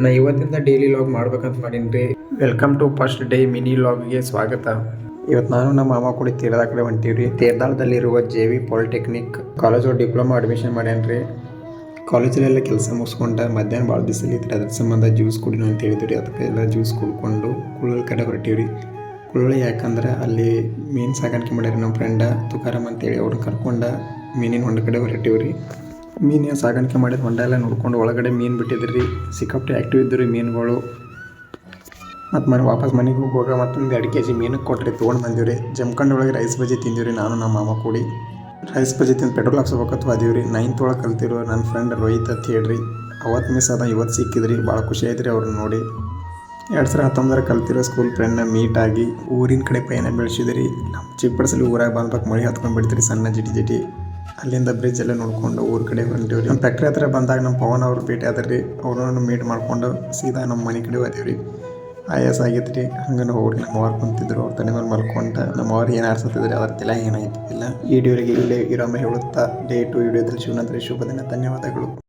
ನಾ ಇವತ್ತಿಂದ daily log ಮಾಡ್ಬೇಕಂತ ಮಾಡೀನಿ. Welcome to first day mini ಲಾಗ್ಗೆ ಸ್ವಾಗತ. ಇವತ್ತು ನಾನು ನಮ್ಮ ಮಾಮ ಕೂಡ ತೀರ್ದಾಳ ಕಡೆ ಹೊಂಟೀವ್ರಿ. ತೀರ್ದಾಳದಲ್ಲಿರುವ JV polytechnic college diploma admission ಮಾಡ್ಯಾನ್ರಿ. ಕಾಲೇಜಲ್ಲೆಲ್ಲ ಕೆಲಸ ಮುಗಿಸ್ಕೊಂಡ ಮಧ್ಯಾಹ್ನ ಭಾಳ ಬಿಸಿಲಿತ್ತು, ಅದ್ರ ಸಂಬಂಧ ಜ್ಯೂಸ್ ಕುಡಿನ ಅಂತ ಹೇಳಿದ್ರಿ. ಅದಕ್ಕೆ ಎಲ್ಲ ಜ್ಯೂಸ್ ಕುಡ್ಕೊಂಡು ಕುಳ್ಳೂರು ಕಡೆ ಹೊರಟೀವ್ರಿ. ಕುಳ್ಳೂರು ಯಾಕಂದ್ರೆ ಅಲ್ಲಿ ಮೀನು ಸಾಗಾಣಿಕೆ ಮಾಡ್ಯಾರ ನಮ್ಮ ಫ್ರೆಂಡ ತುಕಾರಾಮ್ ಅಂತೇಳಿ, ಅವ್ರನ್ನ ಕರ್ಕೊಂಡ ಮೀನಿನ ಹೊಂಡ ಕಡೆ ಹೊರಟೀವ್ರಿ. ಮೀನು ಸಾಗಾಣಿಕೆ ಮಾಡಿದ ಹೊಂಡ ಎಲ್ಲ ನೋಡ್ಕೊಂಡು ಒಳಗಡೆ ಮೀನು ಬಿಟ್ಟಿದ್ರಿ. ಸಿಕ್ಕಾಪಟ್ಟೆ ಆ್ಯಕ್ಟಿವ್ ಇದ್ದರು ಮೀನುಗಳು. ಮತ್ತು ವಾಪಸ್ ಮನೆಗೆ ಹೋಗುವಾಗ ಮತ್ತೊಂದು 2 kg ಮೀನು ಕೊಟ್ಟರೆ ತೊಗೊಂಡು ಬಂದೀವ್ರಿ. ಜಮ್ಕಂಡ್ ಒಳಗೆ ರೈಸ್ ಬಜ್ಜಿ ತಿಂದೀವ್ರಿ ನಾನು ನಮ್ಮ ಮಾಮ ಕೂಡಿ. ರೈಸ್ ಬಜ್ಜಿ ತಿಂದು ಪೆಟ್ರೋಲ್ ಹಾಕ್ಸ್ಬೇಕತ್ತು ಅದೀವ್ರಿ. 9th ಒಳಗೆ ಕಲ್ತಿರೋ ನನ್ನ ಫ್ರೆಂಡ್ ರೋಹಿತ್ ಅಂತ ಹೇಳ್ರಿ. ಅವತ್ತು ಮಿಸ್ ಅದ, ಇವತ್ತು ಸಿಕ್ಕಿದ್ರಿ. ಭಾಳ ಖುಷಿ ಆಯ್ತು ರೀ ಅವ್ರನ್ನ ನೋಡಿ. 2019 ಕಲ್ತಿರೋ ಸ್ಕೂಲ್ ಫ್ರೆಂಡ್ನ ಮೀಟ್ ಆಗಿ ಊರಿನ ಕಡೆ ಪಯಣ ಬೆಳೆಸಿದ್ರಿ. ನಮ್ಮ ಚಿಕ್ಕಪಡಿಸಲು ಊರಾಗ ಬಂದ್ಬೇಕು ಮಳೆ ಹತ್ಕೊಂಡು ಬಿಡ್ತೀರಿ ಸಣ್ಣ ಜಿಟಿ. ಅಲ್ಲಿಂದ ಬ್ರಿಡ್ಜ್ ಎಲ್ಲ ನೋಡ್ಕೊಂಡು ಊರ ಕಡೆ ಹೊಂಟೀವ್ರಿ. ನಮ್ಮ ಫ್ಯಾಕ್ಟ್ರಿ ಹತ್ರ ಬಂದಾಗ ನಮ್ಮ ಪವನ್ ಅವ್ರು ಭೇಟಿ ಆದ್ರಿ. ಅವ್ರನ್ನ ಮೀಟ್ ಮಾಡ್ಕೊಂಡು ಸೀದಾ ನಮ್ಮ ಮನೆ ಕಡೆ ಹೋದೀವ್ರಿ. ಆಯಾಸ ಆಗಿತ್ತು ರೀ. ಹಂಗೆ ಹೋಗ್ರಿ ನಮ್ಮ ಅವ್ರು ಕುಂತಿದ್ರು. ಅವ್ರ ತಲೆ ಮೇಲೆ ಮಲ್ಕೊಂಡ ನಮ್ಮ ಅವ್ರು ಏನು ಆರಿಸುತ್ತಿದ್ರಿ, ಅದ್ರ ತಲೆ ಏನಾಯ್ತು ಇಲ್ಲ. ಈ ವಿಡಿಯೋರಿಗೆ ಇಲ್ಲೇ ಇರೋಮ್ಮ ಹೇಳುತ್ತಾ ಡೇ 2 ವಿಡಿಯೋದಲ್ಲಿ ಶಿವನಂದ್ರೆ ಶುಭ ದಿನ. ಧನ್ಯವಾದಗಳು.